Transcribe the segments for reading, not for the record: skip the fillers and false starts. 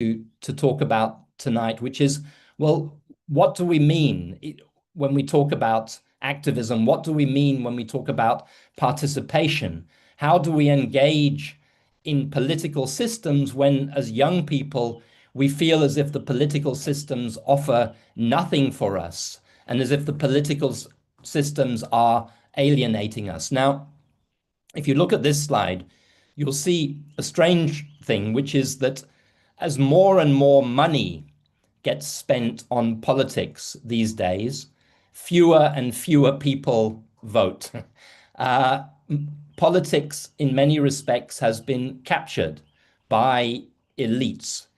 to talk about tonight, which is, well, what do we mean when we talk about activism? What do we mean when we talk about participation? How do we engage in political systems when, as young people, we feel as if the political systems offer nothing for us and as if the political systems are alienating us? Now, if you look at this slide, you'll see a strange thing, which is that as more and more money gets spent on politics these days, fewer and fewer people vote. Uh, Politics, in many respects, has been captured by elites.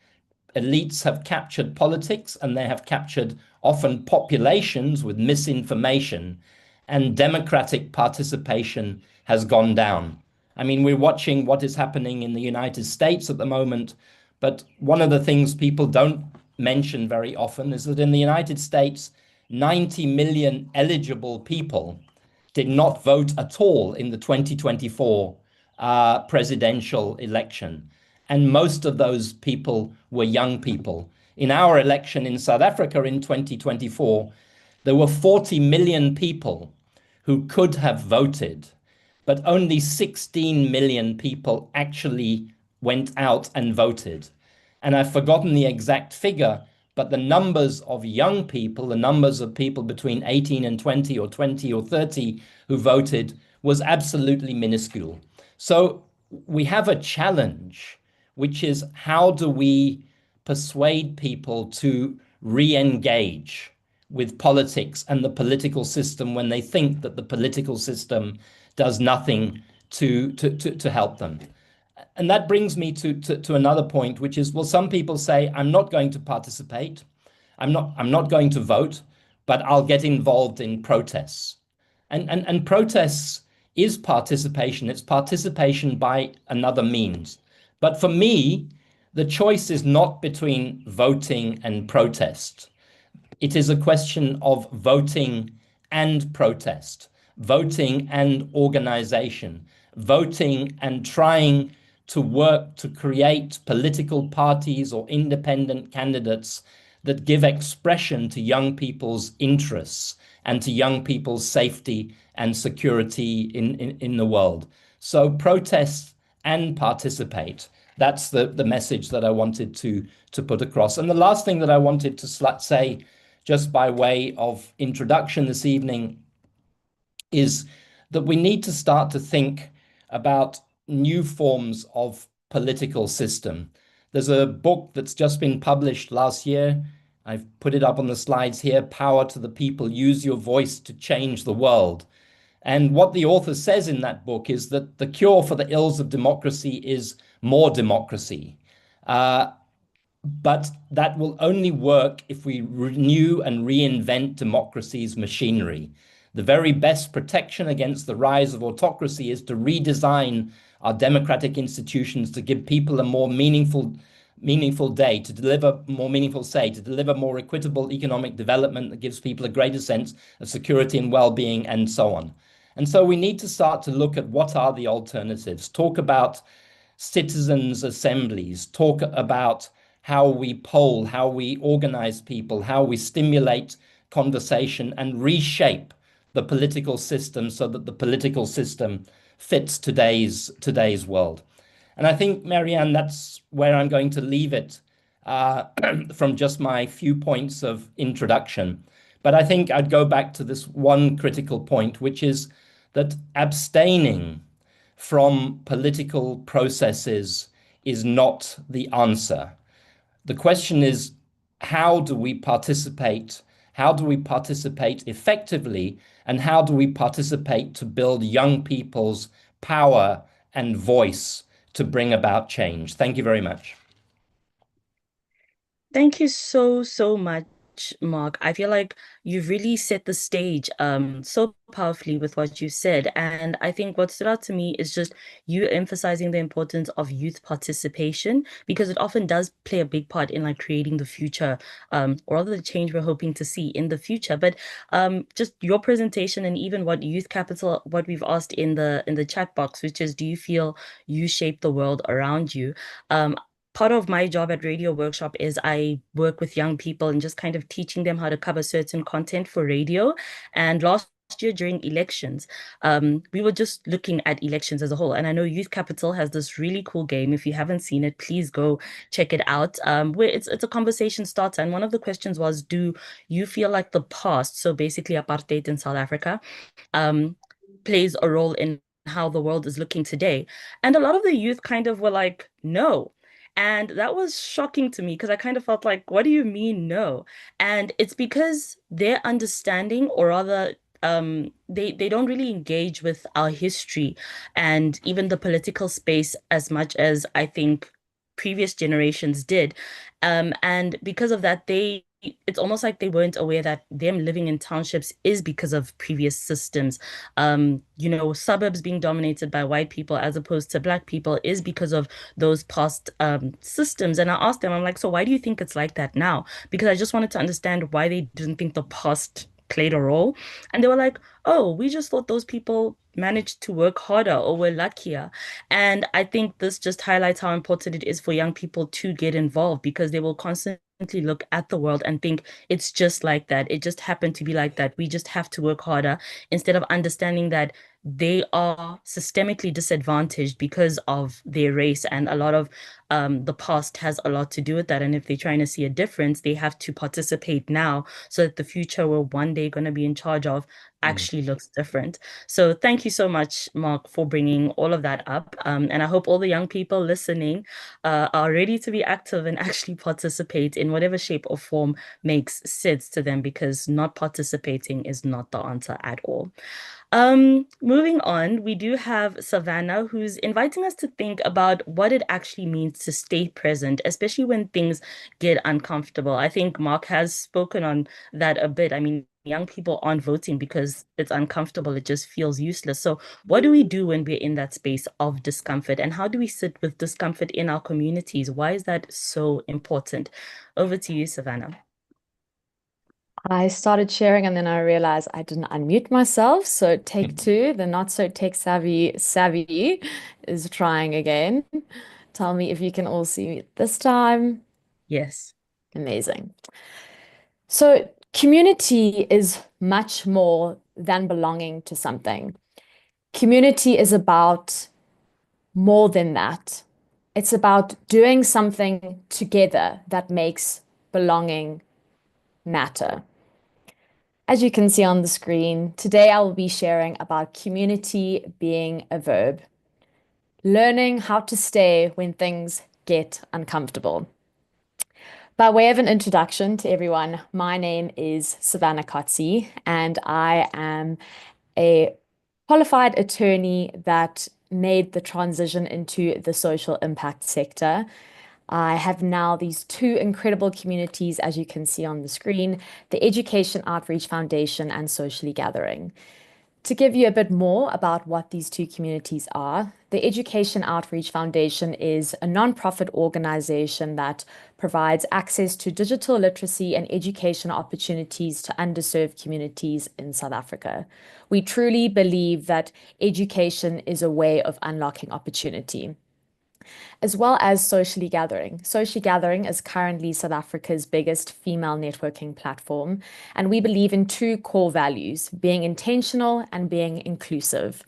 Elites have captured politics, and they have captured often populations with misinformation, and democratic participation has gone down. I mean, we're watching what is happening in the United States at the moment, but one of the things people don't mention very often is that in the United States, 90 million eligible people did not vote at all in the 2024 presidential election. And most of those people were young people. In our election in South Africa in 2024, there were 40 million people who could have voted, but only 16 million people actually went out and voted. And I've forgotten the exact figure, but the numbers of young people, the numbers of people between 18 and 20 or 20 or 30 who voted was absolutely minuscule. So we have a challenge, which is how do we persuade people to re-engage with politics and the political system when they think that the political system does nothing to help them? And that brings me to another point, which is, well, some people say, I'm not going to participate. I'm not going to vote, but I'll get involved in protests. And protests is participation. It's participation by another means. But for me, the choice is not between voting and protest. It is a question of voting and protest, voting and organization, voting and trying to work to create political parties or independent candidates that give expression to young people's interests and to young people's safety and security in the world. So protest and participate. That's the message that I wanted to put across. And the last thing that I wanted to say, just by way of introduction this evening, is that we need to start to think about new forms of political system. There's a book that's just been published last year. I've put it up on the slides here, Power to the People, Use Your Voice to Change the World. And what the author says in that book is that the cure for the ills of democracy is more democracy. But that will only work if we renew and reinvent democracy's machinery. The very best protection against the rise of autocracy is to redesign our democratic institutions to give people a more meaningful day, to deliver more meaningful say, to deliver more equitable economic development that gives people a greater sense of security and well-being, and so on. And so we need to start to look at what are the alternatives, talk about citizens' assemblies, talk about how we poll, how we organize people, how we stimulate conversation and reshape the political system so that the political system fits today's world. And I think, Marianne, that's where I'm going to leave it from just my few points of introduction. But I think I'd go back to this one critical point, which is that abstaining from political processes is not the answer. The question is, how do we participate? How do we participate effectively? And how do we participate to build young people's power and voice to bring about change? Thank you very much. Thank you so much, Mark. I feel like you've really set the stage so powerfully with what you said. And I think what stood out to me is just you emphasizing the importance of youth participation, because it often does play a big part in like creating the future, or rather the change we're hoping to see in the future. But just your presentation and even what Youth Capital, what we've asked in the chat box, which is, do you feel you shape the world around you? part of my job at Radio Workshop is I work with young people and just kind of teaching them how to cover certain content for radio. And last year during elections, we were just looking at elections as a whole. And I know Youth Capital has this really cool game. If you haven't seen it, please go check it out. Where it's a conversation starter. And one of the questions was, do you feel like the past, so basically apartheid in South Africa, um, plays a role in how the world is looking today? And a lot of the youth kind of were like, no. And that was shocking to me because I kind of felt like, what do you mean, no? And it's because their understanding, or rather, they don't really engage with our history and even the political space as much as I think previous generations did. And because of that, it's almost like they weren't aware that them living in townships is because of previous systems. Suburbs being dominated by white people as opposed to black people is because of those past systems. And I asked them, I'm like, so why do you think it's like that now? Because I just wanted to understand why they didn't think the past played a role. And they were like, oh, we just thought those people managed to work harder or were luckier. And I think this just highlights how important it is for young people to get involved because they will constantly look at the world and think it's just like that. It just happened to be like that. We just have to work harder instead of understanding that they are systemically disadvantaged because of their race. And a lot of the past has a lot to do with that. And if they're trying to see a difference, they have to participate now so that the future we're one day going to be in charge of Mm. actually looks different. So thank you so much, Mark, for bringing all of that up. And I hope all the young people listening are ready to be active and actually participate in whatever shape or form makes sense to them, because not participating is not the answer at all. Moving on, we do have Savannah, who's inviting us to think about what it actually means to stay present, especially when things get uncomfortable. I think Mark has spoken on that a bit. I mean, young people aren't voting because it's uncomfortable, it just feels useless. So, what do we do when we're in that space of discomfort? And how do we sit with discomfort in our communities? Why is that so important? Over to you, Savannah. I started sharing and then I realized I didn't unmute myself. So take two, the not so tech savvy is trying again. Tell me if you can all see me this time. Yes. Amazing. So community is much more than belonging to something. Community is about more than that. It's about doing something together that makes belonging matter. As you can see on the screen, today I will be sharing about community being a verb, learning how to stay when things get uncomfortable. By way of an introduction to everyone, my name is Savannah Kotze, and I am a qualified attorney that made the transition into the social impact sector. I have now these two incredible communities, as you can see on the screen, the Education Outreach Foundation and Socially Gathering. To give you a bit more about what these two communities are, the Education Outreach Foundation is a nonprofit organization that provides access to digital literacy and education opportunities to underserved communities in South Africa. We truly believe that education is a way of unlocking opportunity, as well as Socially Gathering. Socially Gathering is currently South Africa's biggest female networking platform, and we believe in two core values, being intentional and being inclusive.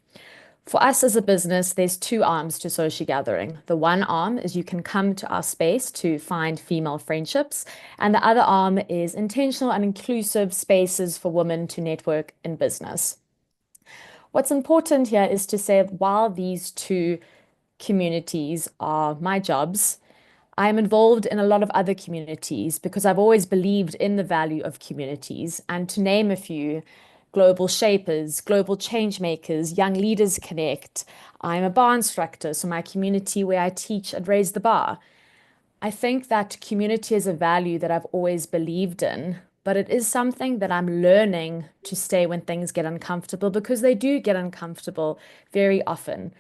For us as a business, there's two arms to Socially Gathering. The one arm is you can come to our space to find female friendships, and the other arm is intentional and inclusive spaces for women to network in business. What's important here is to say, while these two communities are my jobs, I am involved in a lot of other communities because I've always believed in the value of communities. And to name a few, Global Shapers, Global Change Makers, Young Leaders Connect. I'm a bar instructor, so my community where I teach and raise the bar. I think that community is a value that I've always believed in, but it is something that I'm learning to stay when things get uncomfortable, because they do get uncomfortable very often.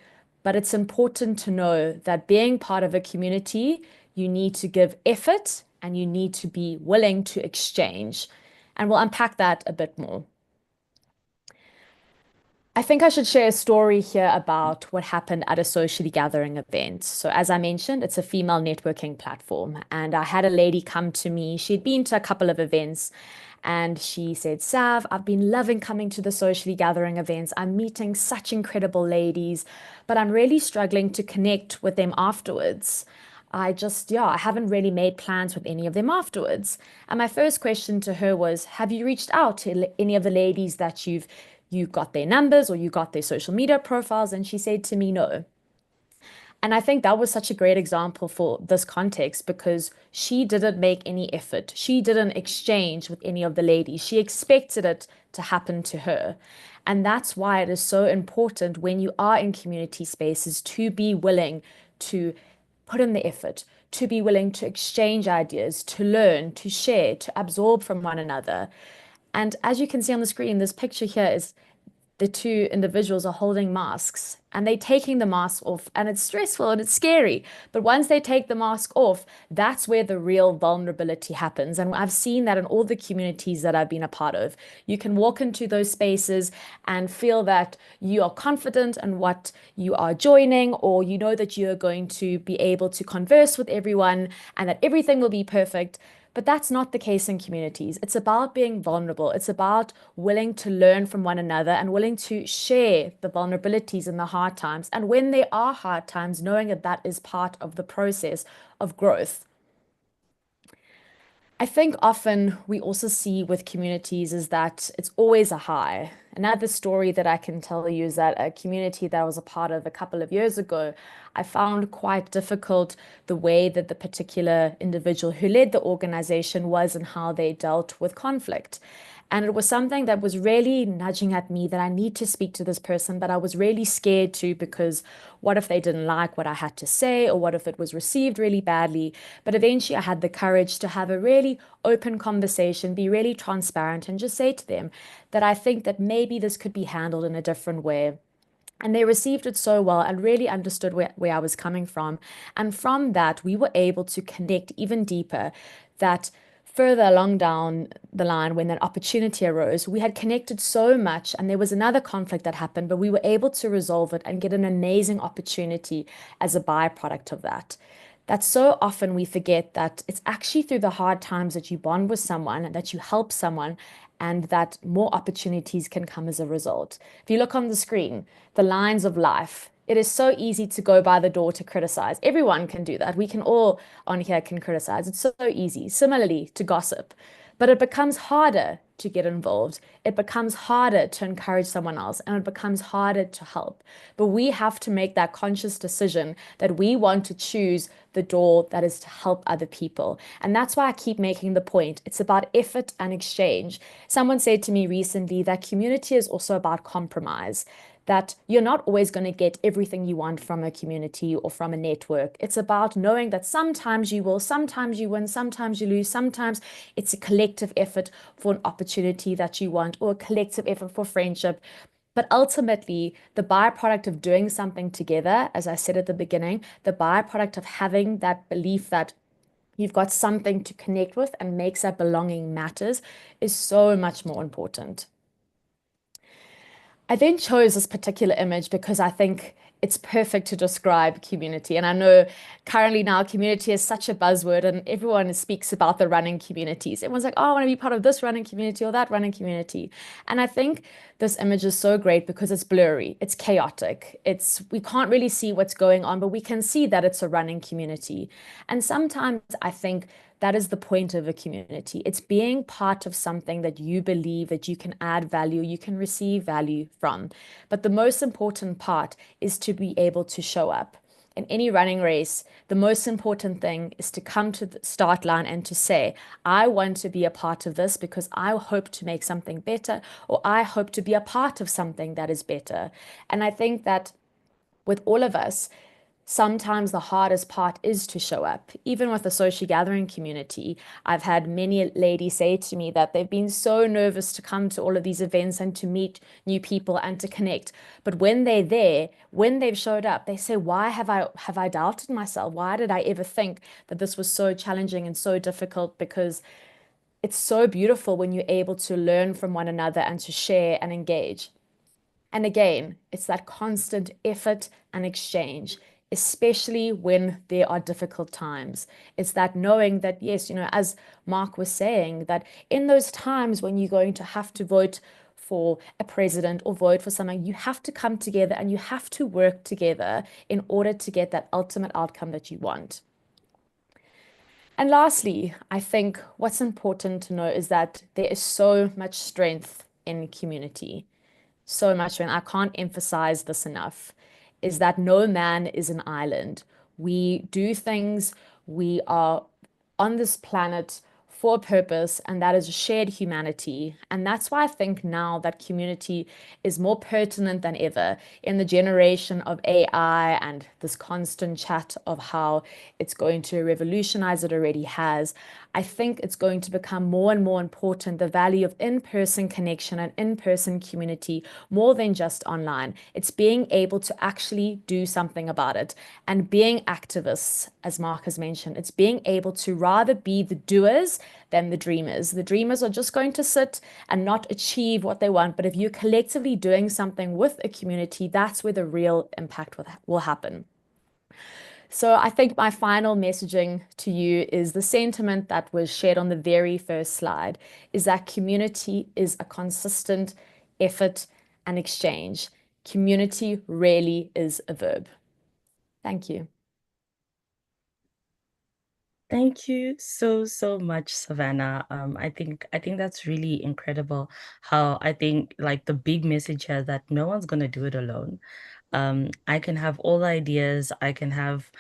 But it's important to know that being part of a community, you need to give effort and you need to be willing to exchange. And we'll unpack that a bit more. I think I should share a story here about what happened at a socially gathering event. So, as I mentioned, it's a female networking platform, and I had a lady come to me. She'd been to a couple of events, and she said, Sav, I've been loving coming to the socially gathering events. I'm meeting such incredible ladies, but I'm really struggling to connect with them afterwards. Yeah, I haven't really made plans with any of them afterwards. And my first question to her was, have you reached out to any of the ladies that you got their numbers or you got their social media profiles? And she said to me, no. And I think that was such a great example for this context because she didn't make any effort. She didn't exchange with any of the ladies. She expected it to happen to her. And that's why it is so important when you are in community spaces to be willing to put in the effort, to be willing to exchange ideas, to learn, to share, to absorb from one another. And as you can see on the screen, this picture here is the two individuals are holding masks and they're taking the mask off, and it's stressful and it's scary. But once they take the mask off, that's where the real vulnerability happens. And I've seen that in all the communities that I've been a part of. You can walk into those spaces and feel that you are confident in what you are joining, or you know that you're going to be able to converse with everyone and that everything will be perfect. But that's not the case in communities. It's about being vulnerable. It's about willing to learn from one another and willing to share the vulnerabilities and the hard times. And when there are hard times, knowing that that is part of the process of growth. I think often we also see with communities is that it's always a high. Another story that I can tell you is that a community that I was a part of a couple of years ago, I found quite difficult the way that the particular individual who led the organization was and how they dealt with conflict. And it was something that was really nudging at me that I need to speak to this person, but I was really scared to because what if they didn't like what I had to say, or what if it was received really badly? But eventually I had the courage to have a really open conversation, be really transparent, and just say to them that I think that maybe this could be handled in a different way. And they received it so well and really understood where I was coming from. And from that, we were able to connect even deeper. That further along down the line, when that opportunity arose, we had connected so much, and there was another conflict that happened, but we were able to resolve it and get an amazing opportunity as a byproduct of that. That so often we forget that it's actually through the hard times that you bond with someone, that you help someone, and that more opportunities can come as a result. If you look on the screen, the lines of life, it is so easy to go by the door to criticize. Everyone can do that. We can all on here can criticize. It's so easy. Similarly to gossip. But it becomes harder to get involved. It becomes harder to encourage someone else, and it becomes harder to help. But we have to make that conscious decision that we want to choose the door that is to help other people. And that's why I keep making the point. It's about effort and exchange. Someone said to me recently that community is also about compromise, that you're not always going to get everything you want from a community or from a network. It's about knowing that sometimes you will, sometimes you win, sometimes you lose, sometimes it's a collective effort for an opportunity that you want, or a collective effort for friendship. But ultimately, the byproduct of doing something together, as I said at the beginning, the byproduct of having that belief that you've got something to connect with and makes that belonging matters is so much more important. I then chose this particular image because I think it's perfect to describe community. And I know currently now community is such a buzzword and everyone speaks about the running communities. Everyone's like, oh, I want to be part of this running community or that running community. And I think this image is so great because it's blurry, it's chaotic, we can't really see what's going on, but we can see that it's a running community. And sometimes I think that is the point of a community. It's being part of something that you believe that you can add value, you can receive value from. But the most important part is to be able to show up. In any running race, the most important thing is to come to the start line and to say, I want to be a part of this because I hope to make something better, or I hope to be a part of something that is better. And I think that with all of us, sometimes the hardest part is to show up. Even with the social gathering community, I've had many ladies say to me that they've been so nervous to come to all of these events and to meet new people and to connect. But when they're there, when they've showed up, they say, why have I doubted myself? Why did I ever think that this was so challenging and so difficult? Because it's so beautiful when you're able to learn from one another and to share and engage. And again, it's that constant effort and exchange, especially when there are difficult times. It's that knowing that, yes, as Mark was saying, that in those times when you're going to have to vote for a president or vote for someone, you have to come together and you have to work together in order to get that ultimate outcome that you want. And lastly, I think what's important to know is that there is so much strength in community. So much, and I can't emphasize this enough, is that no man is an island. We do things, we are on this planet for a purpose, and that is shared humanity. And that's why I think now that community is more pertinent than ever in the generation of AI and this constant chat of how it's going to revolutionize, it already has. I think it's going to become more and more important, the value of in-person connection and in-person community, more than just online. It's being able to actually do something about it. And being activists, as Mark has mentioned, it's being able to rather be the doers than the dreamers. The dreamers are just going to sit and not achieve what they want. But if you're collectively doing something with a community, that's where the real impact will happen. So I think my final messaging to you is the sentiment that was shared on the very first slide, is that community is a consistent effort and exchange. Community really is a verb. Thank you. Thank you so much, Savannah. I think that's really incredible. How I think like the big message here that no one's gonna do it alone. I can have all the ideas, I can have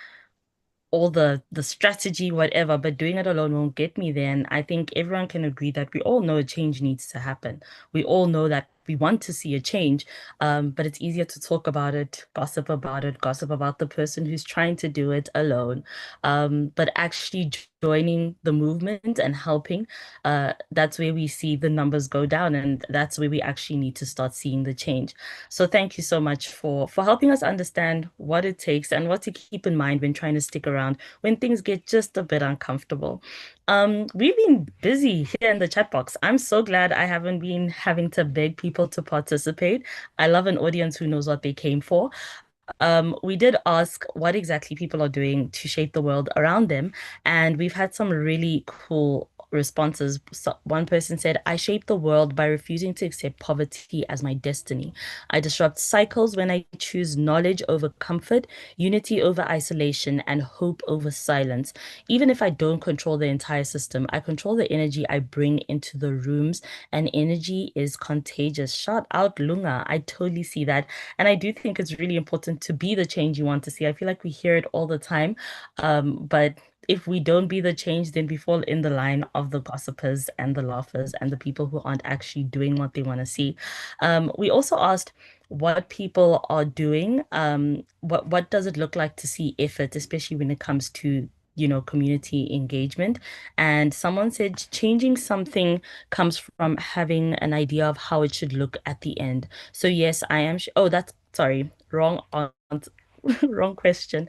all the strategy, whatever, but doing it alone won't get me there. And I think everyone can agree that we all know a change needs to happen. We all know that we want to see a change, but it's easier to talk about it, gossip about the person who's trying to do it alone. But actually joining the movement and helping, that's where we see the numbers go down, and that's where we actually need to start seeing the change. So thank you so much for helping us understand what it takes and what to keep in mind when trying to stick around when things get just a bit uncomfortable. We've been busy here in the chat box. I'm so glad I haven't been having to beg people to participate. I love an audience who knows what they came for. We did ask what exactly people are doing to shape the world around them, and we've had some really cool responses. So one person said, I shape the world by refusing to accept poverty as my destiny. I disrupt cycles when I choose knowledge over comfort, unity over isolation, and hope over silence. Even if I don't control the entire system, I control the energy I bring into the rooms, and energy is contagious. Shout out Lunga. I totally see that. And I do think it's really important to be the change you want to see. I feel like we hear it all the time, but if we don't be the change, then we fall in the line of the gossipers and the laughers and the people who aren't actually doing what they want to see. We also asked what people are doing. What does it look like to see effort, especially when it comes to community engagement? And someone said changing something comes from having an idea of how it should look at the end. So yes, I am. Oh, that's sorry, wrong answer. Wrong question.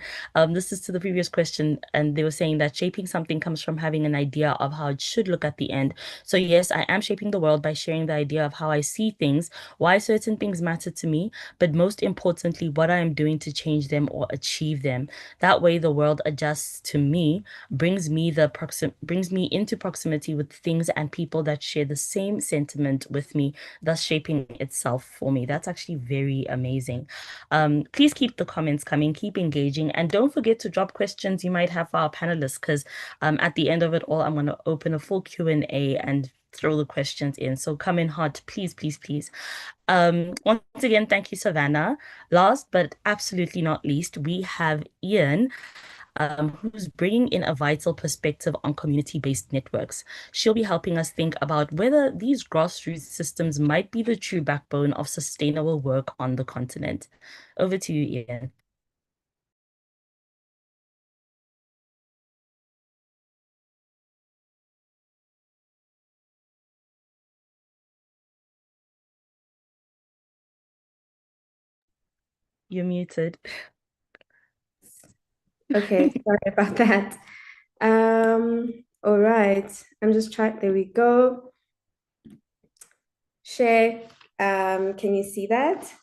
This is to the previous question, and they were saying that shaping something comes from having an idea of how it should look at the end. So yes, I am shaping the world by sharing the idea of how I see things, why certain things matter to me, but most importantly, what I am doing to change them or achieve them. That way, the world adjusts to me, brings me into proximity with things and people that share the same sentiment with me, thus shaping itself for me. That's actually very amazing. Please keep the comments coming, keep engaging, and don't forget to drop questions you might have for our panelists, because at the end of it all, I'm going to open a full Q&A and throw the questions in. So come in hot, please, please, please. Once again, thank you, Savannah. Last but absolutely not least, we have Ian, who's bringing in a vital perspective on community-based networks. She'll be helping us think about whether these grassroots systems might be the true backbone of sustainable work on the continent. Over to you, Ian. You're muted. Okay, sorry about that. All right, I'm just trying, there we go. Share, can you see that?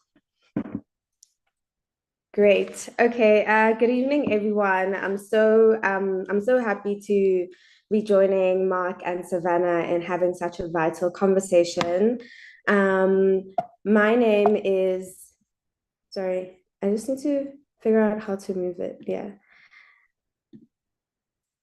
Great. Okay. Good evening, everyone. I'm so happy to be joining Mark and Savannah and having such a vital conversation. My name is, sorry, I just need to figure out how to move it. Yeah.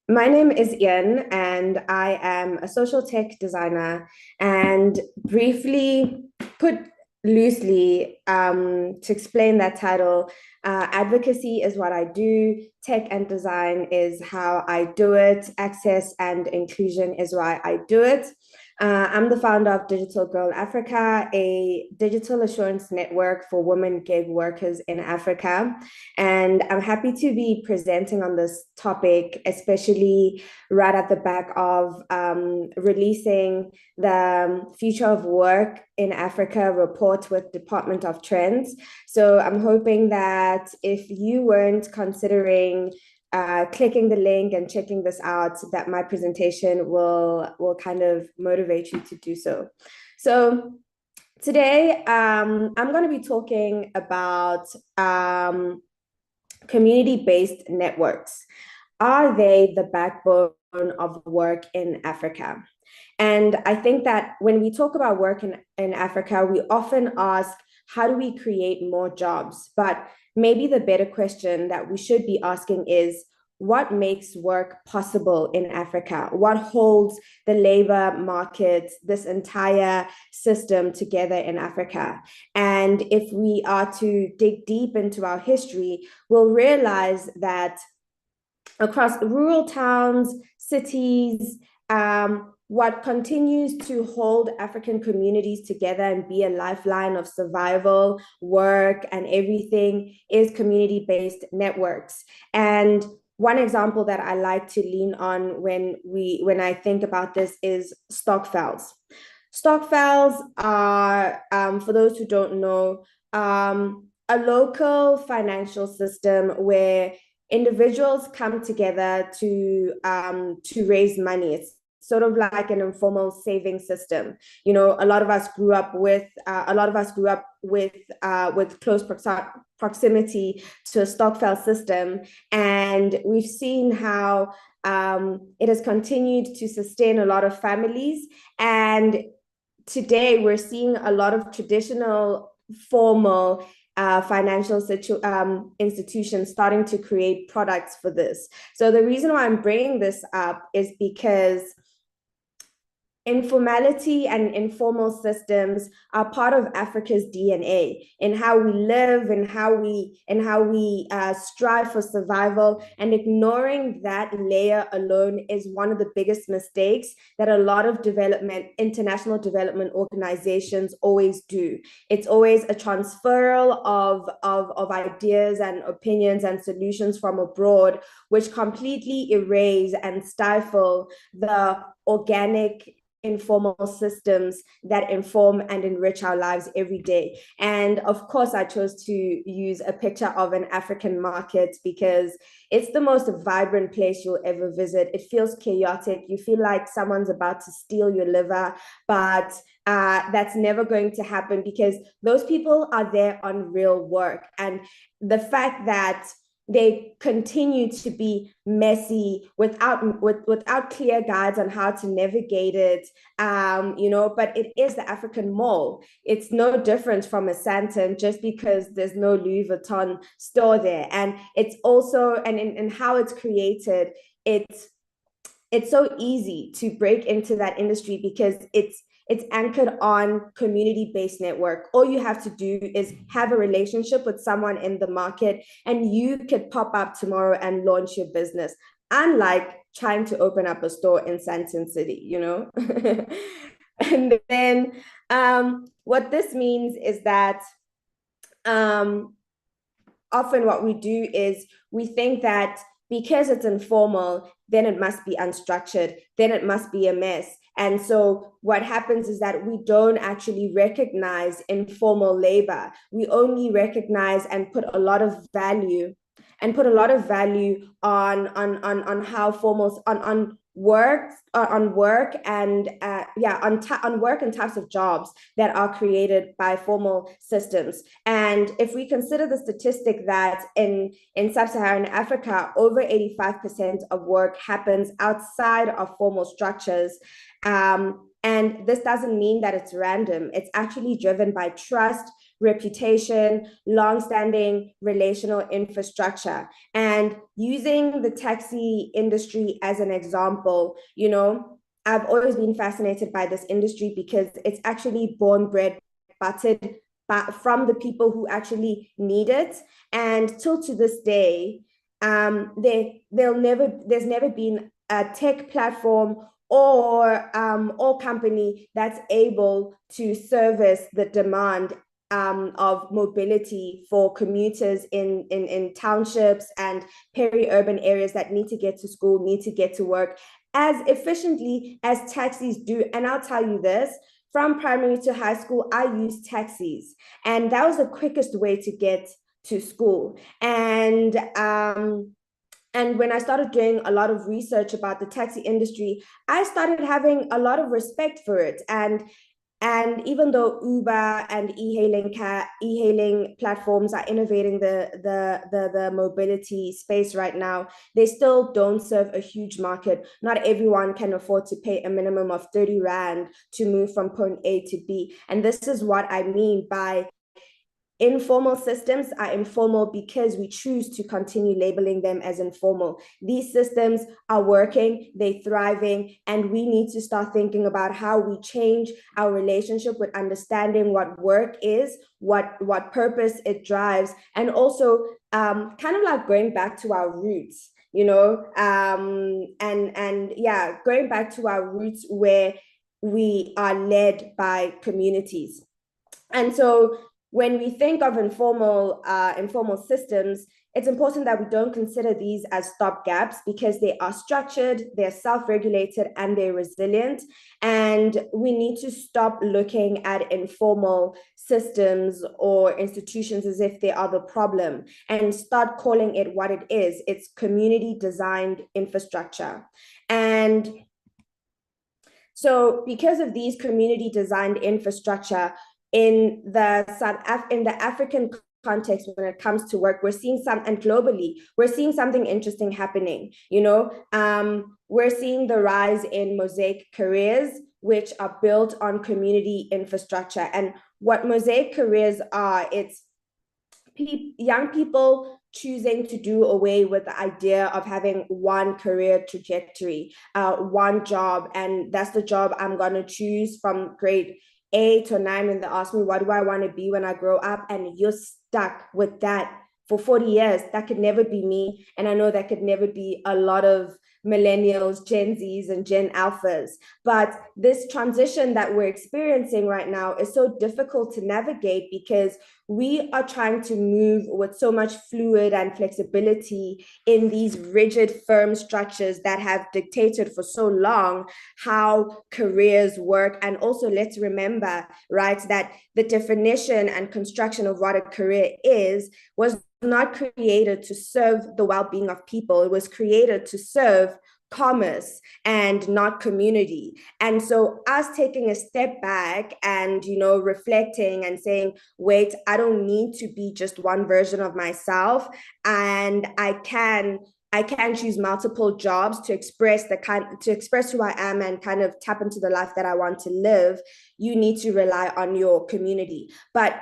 My name is Ian, and I am a social tech designer. And briefly put loosely, to explain that title, advocacy is what I do, tech and design is how I do it, access and inclusion is why I do it. I'm the founder of Digital Girl Africa, a digital assurance network for women gig workers in Africa. And I'm happy to be presenting on this topic, especially right at the back of releasing the Future of Work in Africa report with Department of Trends. So I'm hoping that if you weren't considering clicking the link and checking this out, that my presentation will kind of motivate you to do so. So today, I'm going to be talking about community-based networks. Are they the backbone of work in Africa? And I think that when we talk about work in Africa, we often ask, how do we create more jobs? But maybe the better question that we should be asking is, what makes work possible in Africa? What holds the labor market, this entire system together in Africa? And if we are to dig deep into our history, we'll realize that across rural towns, cities, what continues to hold African communities together and be a lifeline of survival, work, and everything is community-based networks. And one example that I like to lean on when I think about this is stokvels. Stokvels are, for those who don't know, a local financial system where individuals come together to raise money. It's sort of like an informal saving system. You know, a lot of us grew up with close proximity to a stokvel system, and we've seen how it has continued to sustain a lot of families. And today we're seeing a lot of traditional formal financial institutions starting to create products for this. So the reason why I'm bringing this up is because informality and informal systems are part of Africa's DNA in how we live and how we strive for survival. And ignoring that layer alone is one of the biggest mistakes that a lot of international development organizations always do. It's always a transferal of ideas and opinions and solutions from abroad, which completely erase and stifle the organic informal systems that inform and enrich our lives every day. And of course, I chose to use a picture of an African market because it's the most vibrant place you'll ever visit. It feels chaotic. You feel like someone's about to steal your liver, but that's never going to happen because those people are there on real work. And the fact that they continue to be messy without clear guides on how to navigate it, but it is the African mall. It's no different from a Santon just because there's no Louis Vuitton store there. And it's also, and in how it's created, it's so easy to break into that industry because it's anchored on community-based network. All you have to do is have a relationship with someone in the market and you could pop up tomorrow and launch your business. Unlike trying to open up a store in Santon City, you know? And then what this means is that often what we do is we think that because it's informal, then it must be unstructured, then it must be a mess. And so what happens is that we don't actually recognize informal labor. We only recognize and put a lot of value on how formal, on on work and on work and types of jobs that are created by formal systems. And if we consider the statistic that in sub-Saharan Africa, over 85% of work happens outside of formal structures. And this doesn't mean that it's random. It's actually driven by trust, reputation, long-standing relational infrastructure. And using the taxi industry as an example, I've always been fascinated by this industry because it's actually born, bred, buttered from the people who actually need it. And till to this day, there's never been a tech platform or company that's able to service the demand of mobility for commuters in townships and peri-urban areas that need to get to school, need to get to work as efficiently as taxis do. And I'll tell you this, from primary to high school, I used taxis, and that was the quickest way to get to school. And when I started doing a lot of research about the taxi industry, I started having a lot of respect for it. And even though Uber and e-hailing platforms are innovating the mobility space right now, they still don't serve a huge market. Not everyone can afford to pay a minimum of 30 Rand to move from point A to B. And this is what I mean by informal systems are informal because we choose to continue labeling them as informal. These systems are working, they're thriving, and we need to start thinking about how we change our relationship with understanding what work is, what purpose it drives, and also kind of like going back to our roots, going back to our roots where we are led by communities. And so when we think of informal systems, it's important that we don't consider these as stopgaps because they are structured, they're self-regulated, and they're resilient. And we need to stop looking at informal systems or institutions as if they are the problem and start calling it what it is. It's community-designed infrastructure. And so because of these community-designed infrastructure, in the African context, when it comes to work, we're seeing and globally, we're seeing something interesting happening. We're seeing the rise in mosaic careers, which are built on community infrastructure. And what mosaic careers are, it's young people choosing to do away with the idea of having one career trajectory, one job, and that's the job I'm going to choose from grade 8 or 9 when they ask me, what do I want to be when I grow up? And you're stuck with that for 40 years. That could never be me. And I know that could never be a lot of millennials, Gen Zs, and Gen Alphas. But this transition that we're experiencing right now is so difficult to navigate because we are trying to move with so much fluid and flexibility in these rigid, firm structures that have dictated for so long how careers work. And also, let's remember, right, that the definition and construction of what a career is was not created to serve the well-being of people. It was created to serve commerce and not community. And so us taking a step back and, reflecting and saying, wait, I don't need to be just one version of myself, and I can choose multiple jobs to express who I am and kind of tap into the life that I want to live. You need to rely on your community. But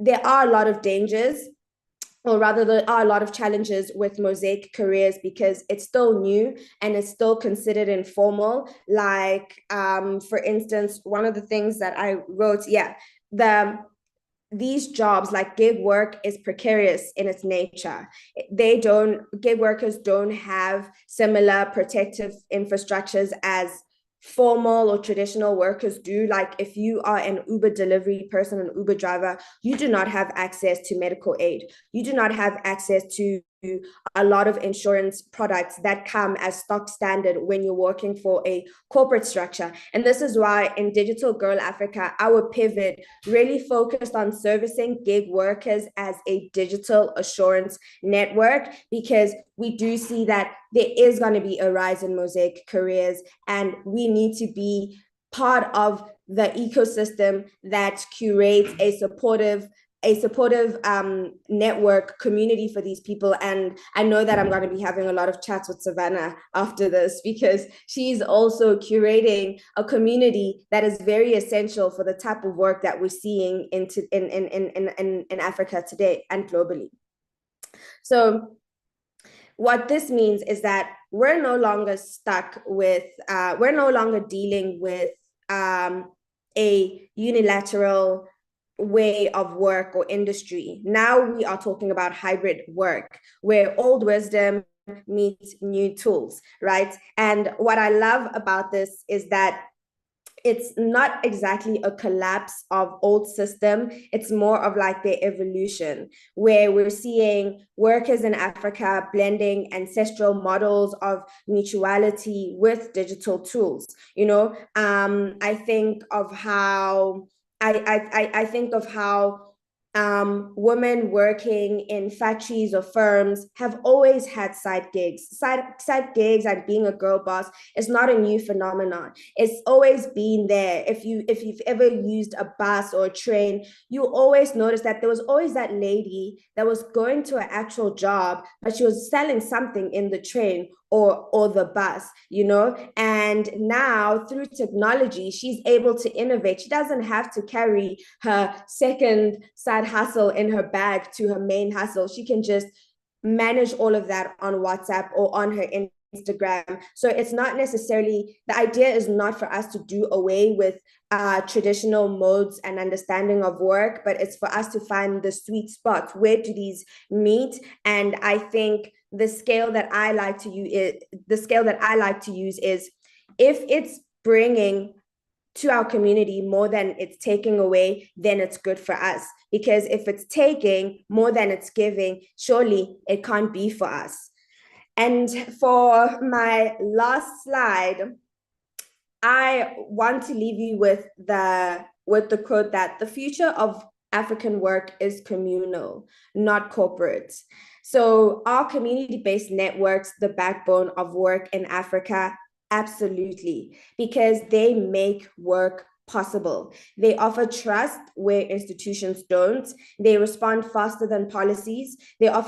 there are a lot of dangers, or rather there are a lot of challenges with mosaic careers because it's still new and it's still considered informal. Like, for instance, one of the things that I wrote, these jobs like gig work is precarious in its nature. Gig workers don't have similar protective infrastructures as formal or traditional workers do. Like if you are an Uber delivery person, an Uber driver, you do not have access to medical aid. You do not have access to a lot of insurance products that come as stock standard when you're working for a corporate structure. And this is why in Digital Girl Africa, our pivot really focused on servicing gig workers as a digital assurance network, because we do see that there is going to be a rise in mosaic careers, and we need to be part of the ecosystem that curates a supportive network community for these people. And I know that I'm going to be having a lot of chats with Savannah after this, because she's also curating a community that is very essential for the type of work that we're seeing in Africa today and globally. So what this means is that we're no longer dealing with a unilateral way of work or industry. Now we are talking about hybrid work, where old wisdom meets new tools, right? And what I love about this is that it's not exactly a collapse of old system. It's more of like the evolution, where we're seeing workers in Africa blending ancestral models of mutuality with digital tools. I think of how women working in factories or firms have always had side gigs. Side gigs and being a girl boss is not a new phenomenon. It's always been there. If you've ever used a bus or a train, you always notice that there was always that lady that was going to an actual job, but she was selling something in the train or the bus, and now through technology, she's able to innovate. She doesn't have to carry her second side hustle in her bag to her main hustle. She can just manage all of that on WhatsApp or on her Instagram. So it's not necessarily, the idea is not for us to do away with traditional modes and understanding of work, but it's for us to find the sweet spot. Where do these meet? And I think the scale that I like to use is, if it's bringing to our community more than it's taking away, then it's good for us. Because if it's taking more than it's giving, surely it can't be for us. And for my last slide, I want to leave you with the quote that the future of African work is communal, not corporate. So are community-based networks the backbone of work in Africa? Absolutely, because they make work possible. They offer trust where institutions don't. They respond faster than policies. They are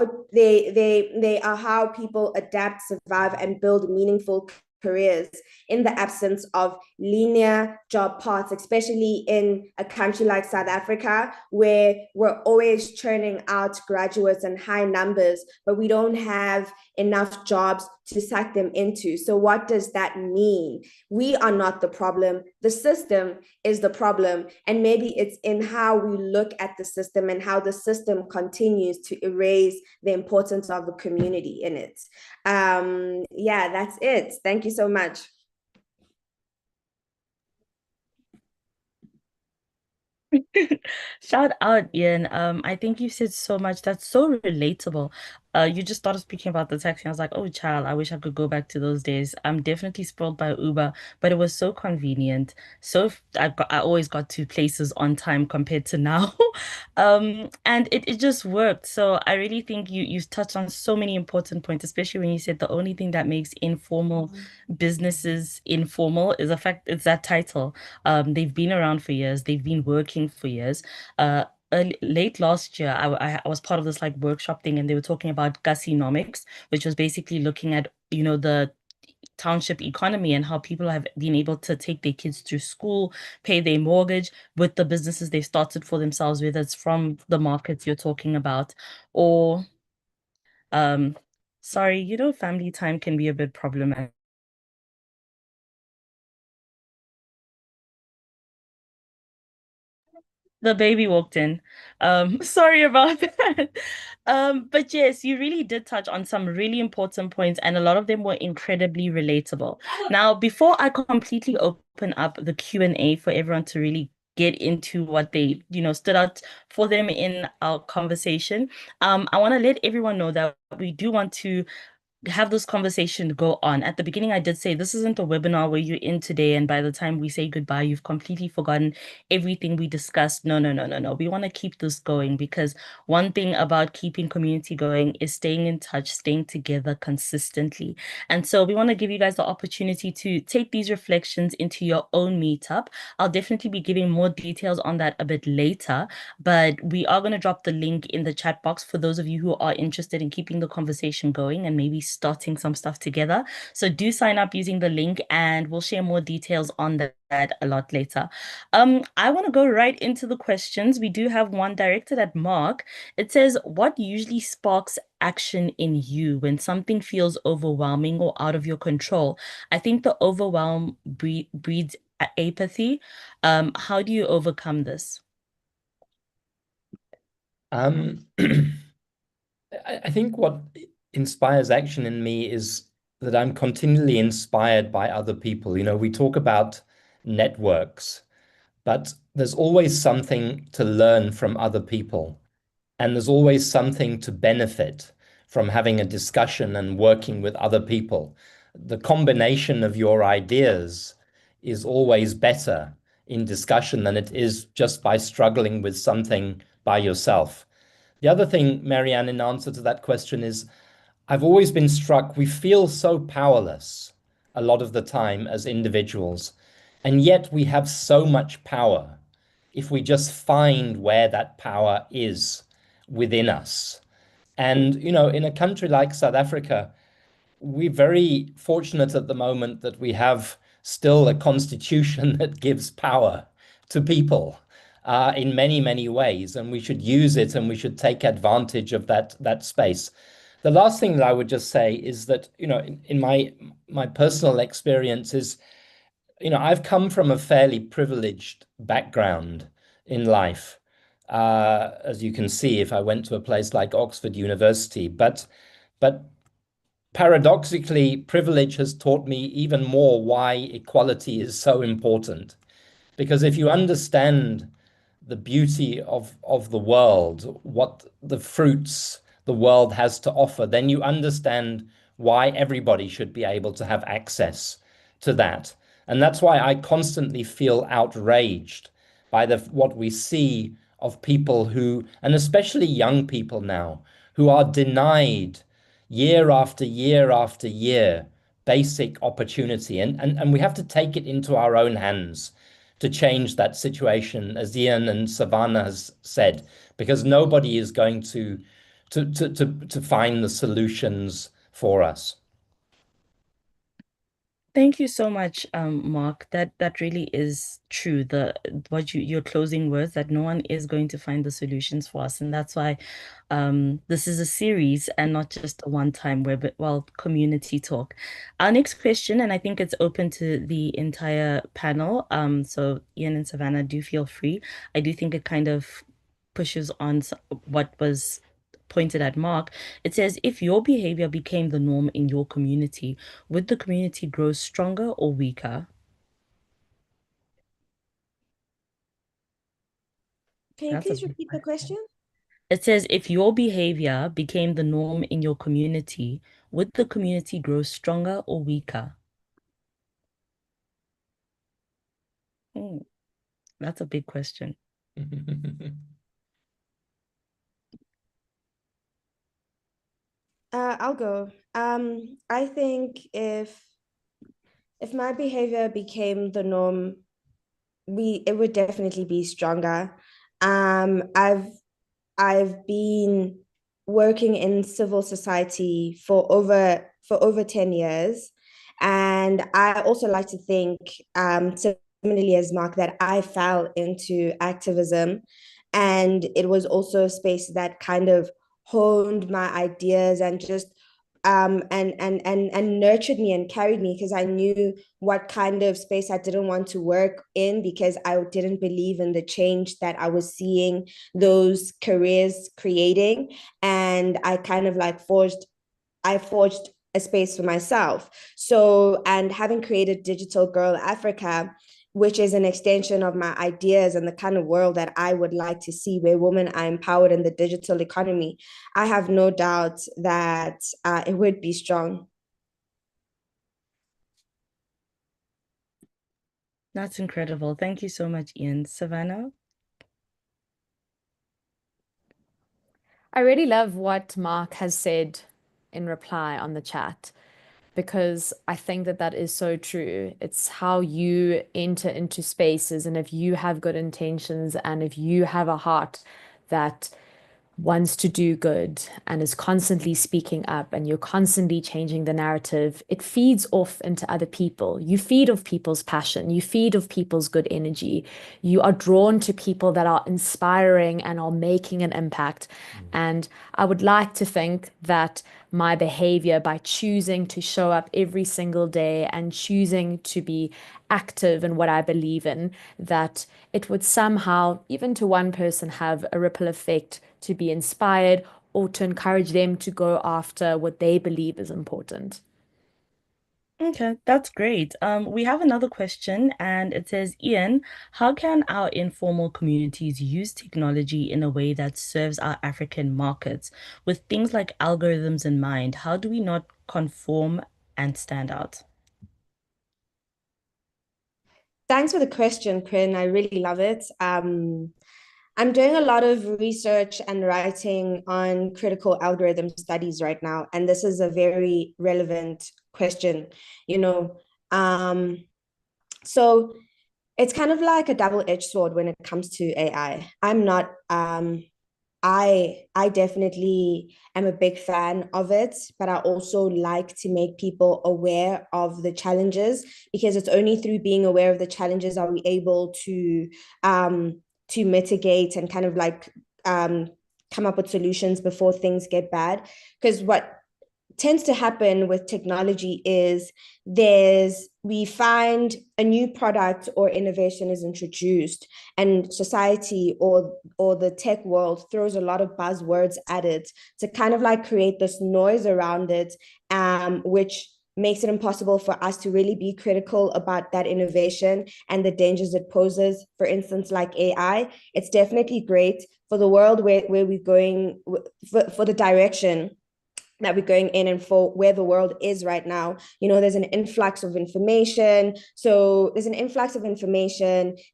how people adapt, survive, and build meaningful careers in the absence of linear job paths, especially in a country like South Africa, where we're always churning out graduates in high numbers, but we don't have enough jobs to suck them into. So what does that mean? We are not the problem. The system is the problem. And maybe it's in how we look at the system and how the system continues to erase the importance of the community in it. Yeah, that's it. Thank you so much. Shout out, Ian. I think you said so much that's so relatable. You just started speaking about the taxi. I was like, oh, child, I wish I could go back to those days. I'm definitely spoiled by Uber, but it was so convenient. I always got to places on time compared to now. And it just worked. So I really think you touched on so many important points, especially when you said the only thing that makes informal businesses informal is the fact it's that title. They've been around for years. They've been working for years. Late last year, I was part of this like workshop thing, and they were talking about Gussynomics, which was basically looking at, the township economy and how people have been able to take their kids through school, pay their mortgage with the businesses they've started for themselves, whether it's from the markets you're talking about or sorry, family time can be a bit problematic. The baby walked in. Sorry about that. But yes, you really did touch on some really important points, and a lot of them were incredibly relatable. Now, before I completely open up the Q&A for everyone to really get into what they, stood out for them in our conversation. I want to let everyone know that we do want to have this conversation go on. At the beginning, I did say this isn't a webinar where you're in today and by the time we say goodbye, you've completely forgotten everything we discussed. No, no, no, no, no. We want to keep this going because one thing about keeping community going is staying in touch, staying together consistently. And so we want to give you guys the opportunity to take these reflections into your own meetup. I'll definitely be giving more details on that a bit later, but we are going to drop the link in the chat box for those of you who are interested in keeping the conversation going and maybe starting some stuff together. So do sign up using the link and we'll share more details on that a lot later. I want to go right into the questions. We do have one directed at Mark. It says, what usually sparks action in you when something feels overwhelming or out of your control? I think the overwhelm breeds apathy. How do you overcome this? I think what inspires action in me is that I'm continually inspired by other people. You know, we talk about networks, but there's always something to learn from other people. And there's always something to benefit from having a discussion and working with other people. The combination of your ideas is always better in discussion than it is just by struggling with something by yourself. The other thing, Marianne, in answer to that question is I've always been struck, we feel so powerless a lot of the time as individuals, and yet we have so much power if we just find where that power is within us. And, you know, in a country like South Africa, we're very fortunate at the moment that we have still a constitution that gives power to people in many, many ways, and we should use it and we should take advantage of that space. The last thing that I would just say is that, you know, in my personal experience is, you know, I've come from a fairly privileged background in life, as you can see, if I went to a place like Oxford University, but paradoxically, privilege has taught me even more why equality is so important. Because if you understand the beauty of the world, what the fruits the world has to offer, then you understand why everybody should be able to have access to that. And that's why I constantly feel outraged by what we see of people who, and especially young people now, who are denied year after year after year basic opportunity. And we have to take it into our own hands to change that situation, as Ian and Savannah has said, because nobody is going to find the solutions for us. Thank you so much, Mark. That really is true. Your closing words that no one is going to find the solutions for us, and that's why this is a series and not just a one-time community talk. Our next question, and I think it's open to the entire panel. So Ian and Savannah, do feel free. I do think it kind of pushes on what was pointed at Mark. It says, if your behavior became the norm in your community, would the community grow stronger or weaker? Can you please repeat the question? It says, if your behavior became the norm in your community, would the community grow stronger or weaker? That's a big question. I'll go. I think if my behavior became the norm, it would definitely be stronger. I've been working in civil society for over 10 years. And I also like to think, similarly as Mark, that I fell into activism. And it was also a space that kind of honed my ideas and just and nurtured me and carried me because I knew what kind of space I didn't want to work in because I didn't believe in the change that I was seeing those careers creating. And I kind of like forged a space for myself. So, and having created Digital Girl Africa, which is an extension of my ideas and the kind of world that I would like to see, where women are empowered in the digital economy, I have no doubt that it would be strong. That's incredible. Thank you so much, Ian. Savannah? I really love what Mark has said in reply on the chat, because I think that that is so true. It's how you enter into spaces, and if you have good intentions and if you have a heart that wants to do good and is constantly speaking up, and you're constantly changing the narrative, it feeds off into other people. You feed off people's passion, you feed off people's good energy. You are drawn to people that are inspiring and are making an impact. And I would like to think that my behavior, by choosing to show up every single day and choosing to be active in what I believe in, that it would somehow, even to one person, have a ripple effect to be inspired or to encourage them to go after what they believe is important. Okay, that's great. We have another question, and it says, Ian, how can our informal communities use technology in a way that serves our African markets with things like algorithms in mind? How do we not conform and stand out? Thanks for the question, Corinne. I really love it. I'm doing a lot of research and writing on critical algorithm studies right now, and this is a very relevant question. You know, so it's kind of like a double-edged sword when it comes to AI. I'm not I definitely am a big fan of it, but I also like to make people aware of the challenges, because it's only through being aware of the challenges are we able to mitigate and kind of like come up with solutions before things get bad. Because what tends to happen with technology is we find a new product or innovation is introduced, and society or the tech world throws a lot of buzzwords at it to kind of like create this noise around it, which makes it impossible for us to really be critical about that innovation and the dangers it poses. For instance, like AI, it's definitely great for the world where we're going, for the direction that we're going in and for where the world is right now. There's an influx of information.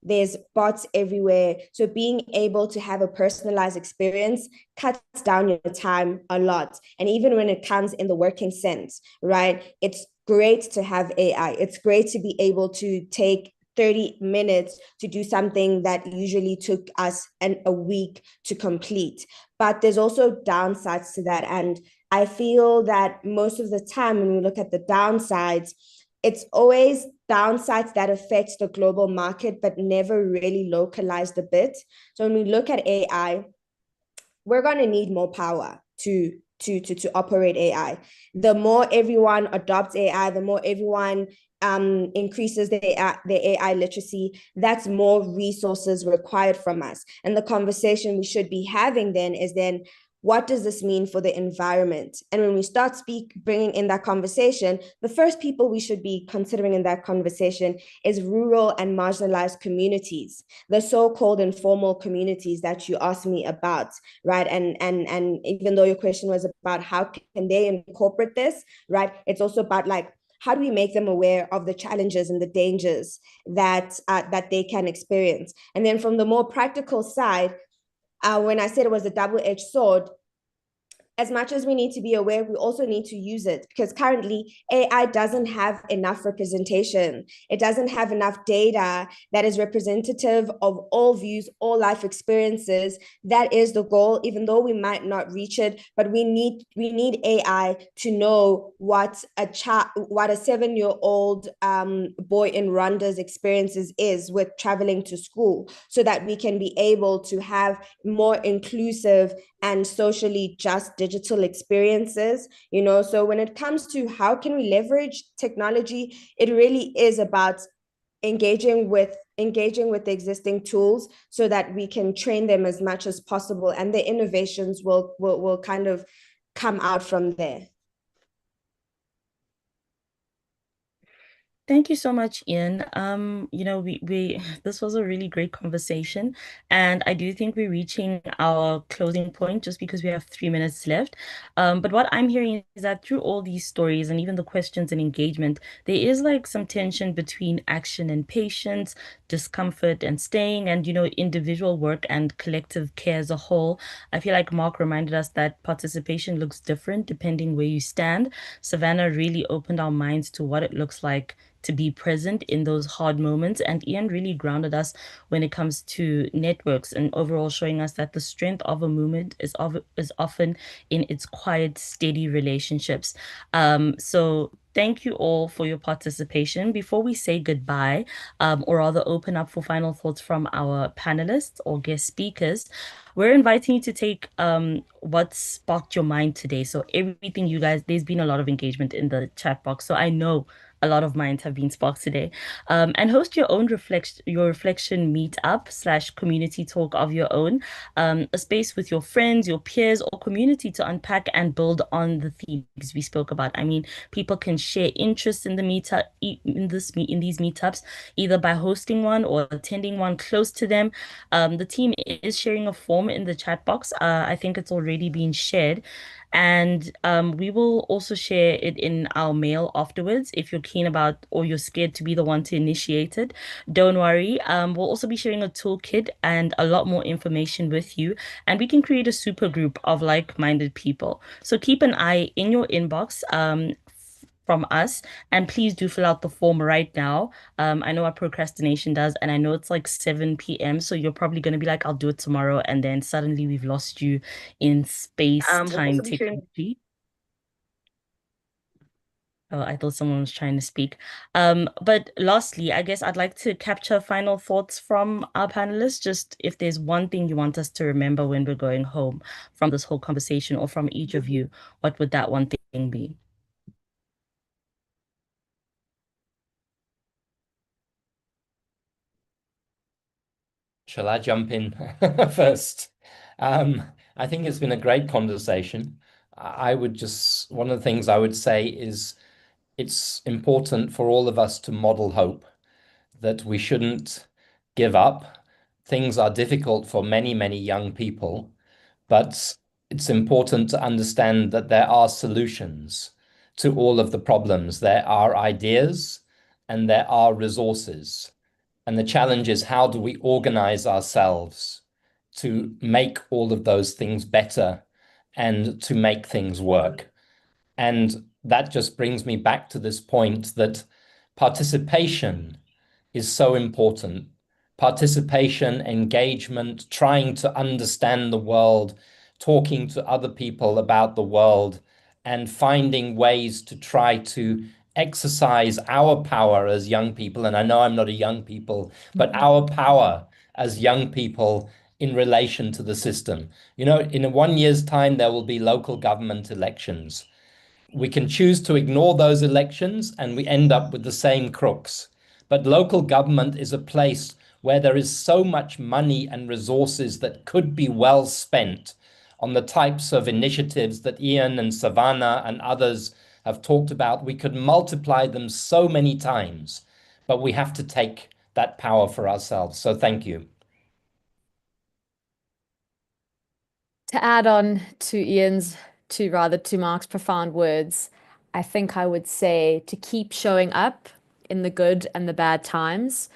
There's bots everywhere. So being able to have a personalized experience cuts down your time a lot. And even when it comes in the working sense, right? It's great to have AI. It's great to be able to take 30 minutes to do something that usually took us a week to complete. But there's also downsides to that. And I feel that most of the time when we look at the downsides, it's always downsides that affect the global market, but never really localized a bit. So when we look at AI, we're going to need more power to operate AI. The more everyone adopts AI, the more everyone increases the AI literacy, that's more resources required from us. And the conversation we should be having then is what does this mean for the environment? And when we start bringing in that conversation, the first people we should be considering in that conversation is rural and marginalized communities, the so-called informal communities that you asked me about, right? And even though your question was about how can they incorporate this, right? It's also about like, how do we make them aware of the challenges and the dangers that they can experience? And then from the more practical side, when I said it was a double-edged sword, as much as we need to be aware, we also need to use it, because currently AI doesn't have enough representation. It doesn't have enough data that is representative of all views, all life experiences. That is the goal, even though we might not reach it, but we need AI to know what a 7-year-old boy in Rwanda's experiences is with traveling to school, so that we can be able to have more inclusive and socially just digital experiences. So when it comes to how can we leverage technology, it really is about engaging with the existing tools so that we can train them as much as possible, and the innovations will kind of come out from there. Thank you so much, Ian. We this was a really great conversation, and I do think we're reaching our closing point just because we have 3 minutes left. But what I'm hearing is that through all these stories and even the questions and engagement, there is like some tension between action and patience, discomfort and staying, and individual work and collective care as a whole. I feel like Mark reminded us that participation looks different depending where you stand. Savannah really opened our minds to what it looks like to be present in those hard moments. And Ian really grounded us when it comes to networks and overall showing us that the strength of a movement is often in its quiet, steady relationships. So thank you all for your participation. Before we say goodbye, or rather open up for final thoughts from our panelists or guest speakers, we're inviting you to take what sparked your mind today. So everything you guys, there's been a lot of engagement in the chat box. So I know a lot of minds have been sparked today. And host your own reflection meetup / community talk of your own, a space with your friends, your peers, or community to unpack and build on the themes we spoke about. I mean, people can share interest in the meetup in these meetups, either by hosting one or attending one close to them. The team is sharing a form in the chat box. I think it's already been shared. And we will also share it in our mail afterwards if you're keen about or you're scared to be the one to initiate it. Don't worry. We'll also be sharing a toolkit and a lot more information with you. And we can create a super group of like-minded people. So keep an eye in your inbox from us. And please do fill out the form right now. I know what procrastination does, and I know it's like 7 p.m. So you're probably going to be like, I'll do it tomorrow. And then suddenly we've lost you in space We'll time also be sharing. technology. Oh, I thought someone was trying to speak. But lastly, I guess I'd like to capture final thoughts from our panelists. Just if there's one thing you want us to remember when we're going home from this whole conversation or from each of you, what would that one thing be? Shall I jump in first? I think it's been a great conversation. I would just, one of the things I would say is it's important for all of us to model hope, that we shouldn't give up. Things are difficult for many, many young people, but it's important to understand that there are solutions to all of the problems. There are ideas and there are resources. And the challenge is, how do we organize ourselves to make all of those things better and to make things work? And that just brings me back to this point that participation is so important. Participation, engagement, trying to understand the world, talking to other people about the world, and finding ways to try to exercise our power as young people. And I know I'm not a young people, but our power as young people in relation to the system. You know, in 1 year's time, there will be local government elections. We can choose to ignore those elections and we end up with the same crooks. But local government is a place where there is so much money and resources that could be well spent on the types of initiatives that Ian and Savannah and others have talked about. We could multiply them so many times, but we have to take that power for ourselves. So thank you. To add on to to Mark's profound words, I think I would say to keep showing up in the good and the bad times,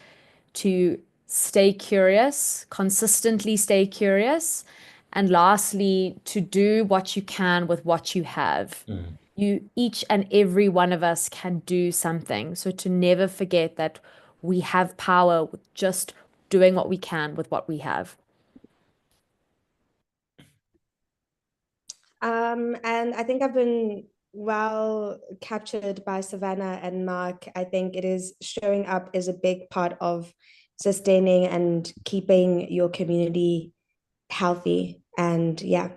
to stay curious, consistently stay curious, and lastly, to do what you can with what you have. Each and every one of us can do something. So to never forget that we have power with just doing what we can with what we have. And I think I've been well captured by Savannah and Mark. I think it is showing up is a big part of sustaining and keeping your community healthy. And yeah.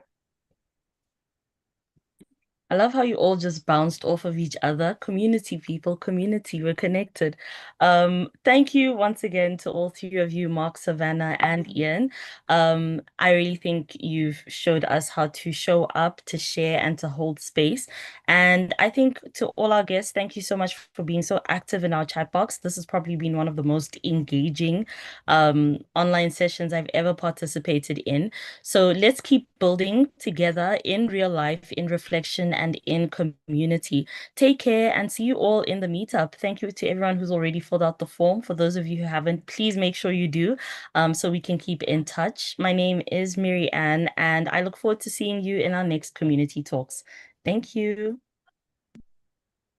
I love how you all just bounced off of each other. Community, people, community, we're connected. Thank you once again to all three of you, Mark, Savannah, and Ian. I really think you've showed us how to show up, to share, and to hold space. And I think to all our guests, thank you so much for being so active in our chat box. This has probably been one of the most engaging online sessions I've ever participated in. So let's keep building together in real life, in reflection, and in community. Take care and see you all in the meetup. Thank you to everyone who's already filled out the form. For those of you who haven't, please make sure you do so we can keep in touch. My name is Mary Ann, and I look forward to seeing you in our next community talks. Thank you.